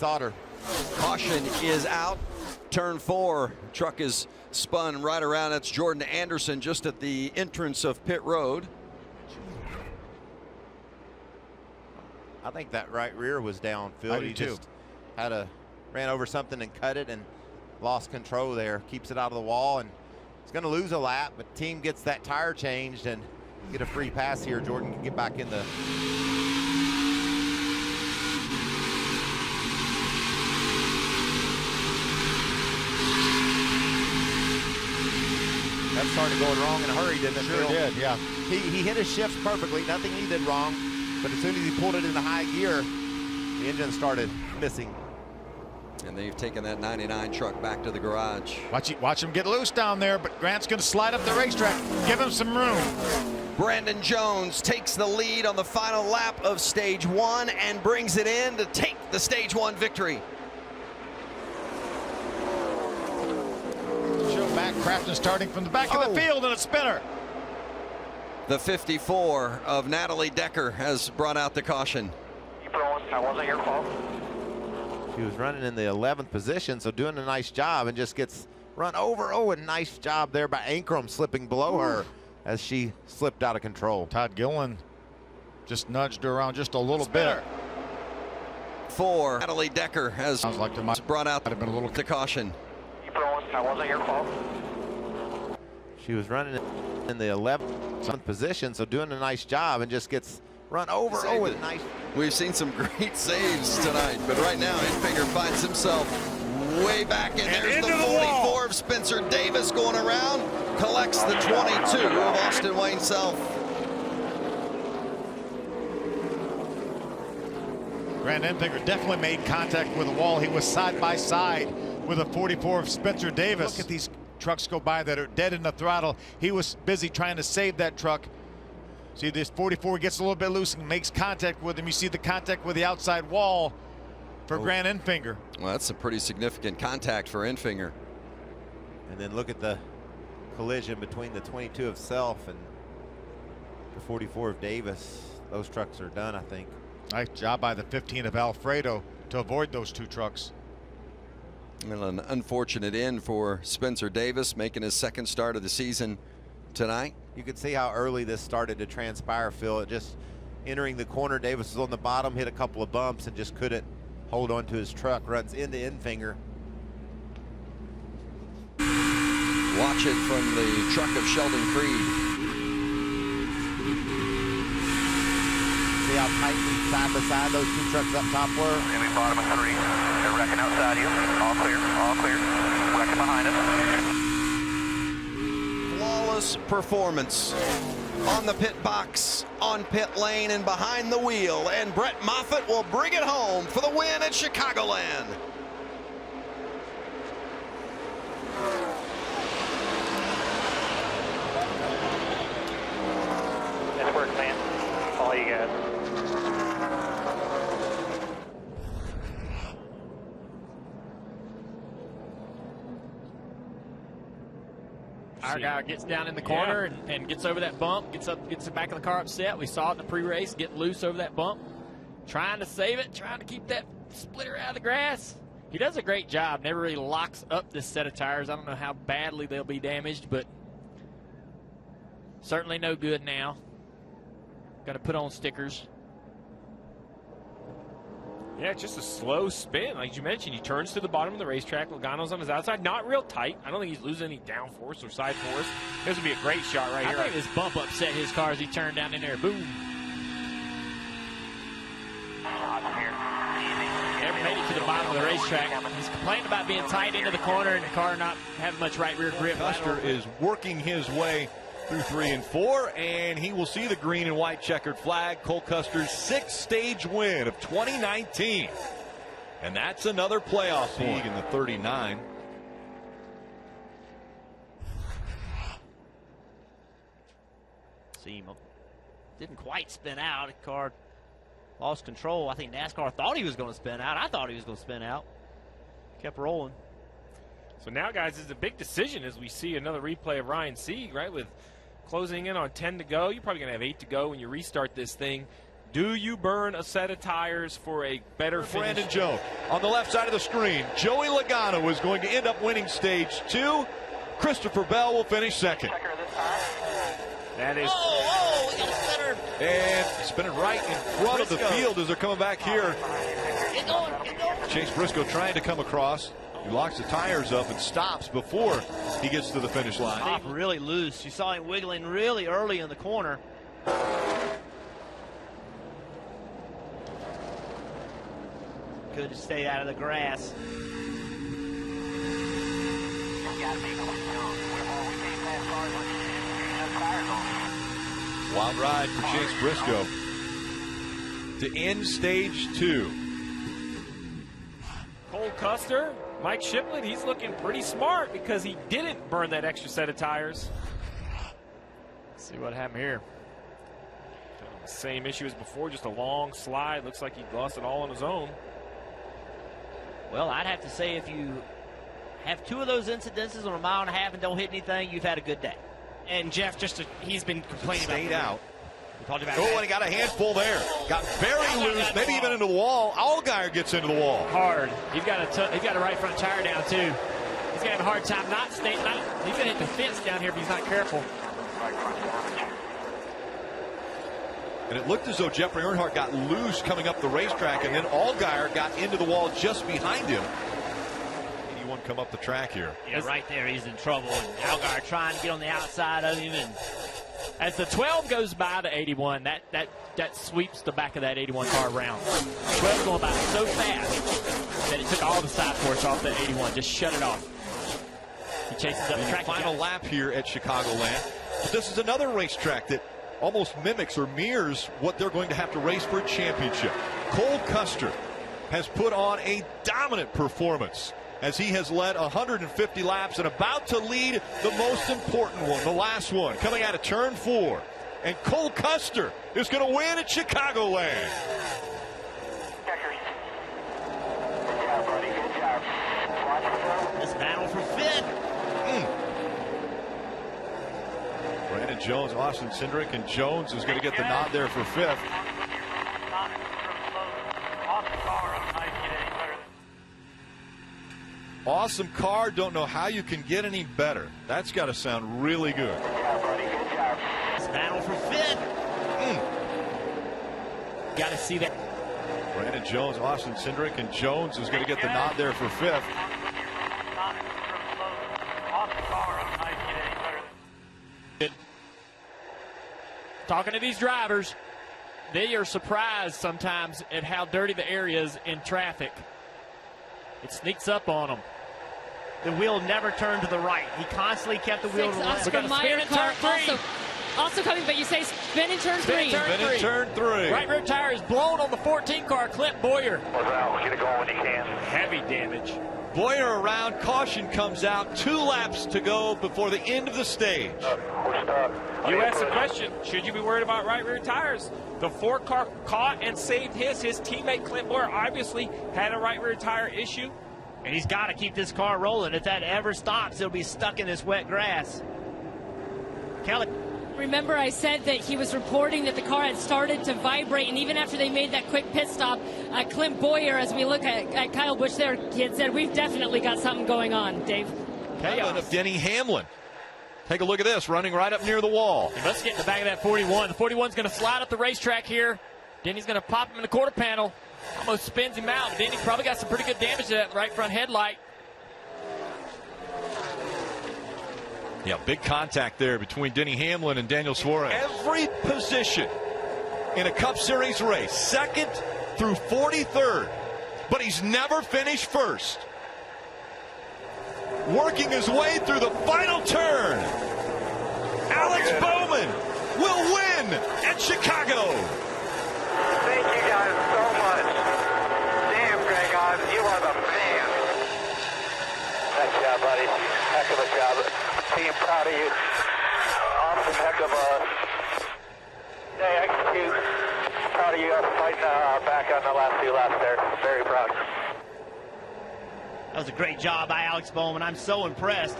Sauter. Caution is out. Turn 4. Truck is spun right around. That's Jordan Anderson just at the entrance of pit road. I think that right rear was down, Phil. He just ran over something and cut it and lost control there. Keeps it out of the wall and it's going to lose a lap, but team gets that tire changed and get a free pass here. Jordan can get back in the... That started going wrong in a hurry, didn't it, Phil? Sure did, yeah. He hit his shifts perfectly. Nothing he did wrong. But as soon as he pulled it into high gear, the engine started missing. And they've taken that 99 truck back to the garage. Watch him get loose down there, but Grant's going to slide up the racetrack. Give him some room. Brandon Jones takes the lead on the final lap of stage 1 and brings it in to take the stage 1 victory. Joe back, Crafton starting from the back of the field in a spinner. The 54 of Natalie Decker has brought out the caution. That wasn't your fault. She was running in the 11th position, so doing a nice job and just gets run over. Oh, a nice job there by Ankrum slipping below her as she slipped out of control. Todd Gillen just nudged her around just a little bit. 4. Natalie Decker has brought out the caution. That wasn't your fault. She was running in the 11th position, so doing a nice job and just gets run over. Oh, a nice. We've seen some great saves tonight, but right now Enfinger finds himself way back in. There's the 44 of Spencer Davis going around, collects the 22 of Austin Wayne Self. Grant Enfinger definitely made contact with the wall. He was side by side with a 44 of Spencer Davis. Look at these trucks go by that are dead in the throttle. He was busy trying to save that truck. See, this 44 gets a little bit loose and makes contact with him. You see the contact with the outside wall for Grant Enfinger. Well, that's a pretty significant contact for Enfinger. And then look at the collision between the 22 of Self and the 44 of Davis. Those trucks are done, I think. Nice job by the 15 of Alfredo to avoid those two trucks. Well, an unfortunate end for Spencer Davis, making his second start of the season tonight. You can see how early this started to transpire, Phil. It just entering the corner, Davis was on the bottom, hit a couple of bumps and just couldn't hold on to his truck. Runs into Enfinger. Watch it from the truck of Sheldon Creed. See how tightly side by side those two trucks up top were? Maybe bottom of 3. They're wrecking outside you. All clear, all clear. Wrecking behind us. Flawless performance on the pit box, on pit lane, and behind the wheel. And Brett Moffitt will bring it home for the win at Chicagoland. Nice work, man. All you got. Our guy gets down in the corner and gets over that bump, gets the back of the car upset. We saw it in the pre-race, get loose over that bump, trying to save it, trying to keep that splitter out of the grass. He does a great job, never really locks up this set of tires. I don't know how badly they'll be damaged, but certainly no good now. Got to put on stickers. Yeah, just a slow spin. Like you mentioned, he turns to the bottom of the racetrack. Logano's on his outside. Not real tight. I don't think he's losing any downforce or side force. This would be a great shot right here. I think this bump upset his car as he turned down in there. Boom. Never made it to the bottom of the racetrack. He's complaining about being tight into the corner and the car not having much right rear grip. Custer is working his way through 3 and 4, and he will see the green and white checkered flag. Cole Custer's 6th stage win of 2019. And that's another playoff point in the 39. See him didn't quite spin out. The car lost control. I think NASCAR thought he was going to spin out. I thought he was going to spin out. Kept rolling. So now, guys, it's a big decision as we see another replay of Ryan Sieg, right? With closing in on 10 to go. You're probably going to have 8 to go when you restart this thing. Do you burn a set of tires for a better finish? Brandon Jones on the left side of the screen. Joey Logano is going to end up winning stage 2. Christopher Bell will finish second. That is. We got a spinner. And spinning right in front of the field as they're coming back here. Get going. Chase Briscoe trying to come across. He locks the tires up and stops before he gets to the finish line. Top really loose. You saw him wiggling really early in the corner. Could have stayed out of the grass. Wild ride for Chase Briscoe to end stage 2. Cole Custer, Mike Shipley, he's looking pretty smart because he didn't burn that extra set of tires. Let's see what happened here. Same issue as before, just a long slide. Looks like he lost it all on his own. Well, I'd have to say if you have 2 of those incidences on a mile and a half and don't hit anything, you've had a good day. And Jeff, he's been complaining Stayed out. We talked about Oh, and he got a handful there. Got very loose, maybe even into the wall. Allgaier gets into the wall. hard. He's got a right front tire down too. He's gonna have a hard time he's gonna hit the fence down here if he's not careful. And it looked as though Jeffrey Earnhardt got loose coming up the racetrack, and then Allgaier got into the wall just behind him. 81 come up the track here. Yeah, right there, he's in trouble. And Allgaier trying to get on the outside of him. And As the 12 goes by the 81, that sweeps the back of that 81 car around. 12 going by so fast that it took all the side force off the 81. Just shut it off. He chases up the track. Final lap here at Chicagoland. But this is another racetrack that almost mimics or mirrors what they're going to have to race for a championship. Cole Custer has put on a dominant performance as he has led 150 laps and about to lead the most important one, the last one, coming out of turn 4. And Cole Custer is going to win at Chicagoland. this battle for 5th. Brandon Jones, Austin Cindric, and Jones is going to get the nod there for 5th. Awesome car. Don't know how you can get any better. That's got to sound really good. This battle for 5th. Got to see that. Brandon Jones, Austin Cindric, and Jones is going to get the nod there for 5th. Talking to these drivers, they are surprised sometimes at how dirty the area is in traffic. It sneaks up on them. The wheel never turned to the right. He constantly kept the wheel to the left. Oscar Mayer car also coming, but you say spin in turn 3. Spin in turn 3. Right rear tire is blown on the 14 car, Clint Boyer. Get it going when you can. Heavy damage. Boyer around. Caution comes out. 2 laps to go before the end of the stage. We're stuck. You asked the question, should you be worried about right rear tires? The 4 car caught and saved his. His teammate Clint Boyer obviously had a right rear tire issue. And he's got to keep this car rolling. If that ever stops, it'll be stuck in this wet grass. Kelly. Remember, I said that he was reporting that the car had started to vibrate, and even after they made that quick pit stop, Clint Boyer, as we look at Kyle Busch there, he had said, we've definitely got something going on, Dave. Chaos of Denny Hamlin. Take a look at this, running right up near the wall. He must get in the back of that 41. The 41's going to slide up the racetrack here. Denny's going to pop him in the quarter panel. Almost spins him out. Denny probably got some pretty good damage to that right front headlight. Yeah, big contact there between Denny Hamlin and Daniel Suarez. Every position in a Cup Series race, 2nd through 43rd, but he's never finished first. Working his way through the final turn, Alex Bowman will win at Chicago. Thank you guys so much. Damn, Greg, you are the man. Nice job, buddy. Heck of a job. Team, proud of you. Awesome, heck of a day execute. Proud of you fighting back on the last 2 laps there. Very proud. That was a great job by Alex Bowman. I'm so impressed.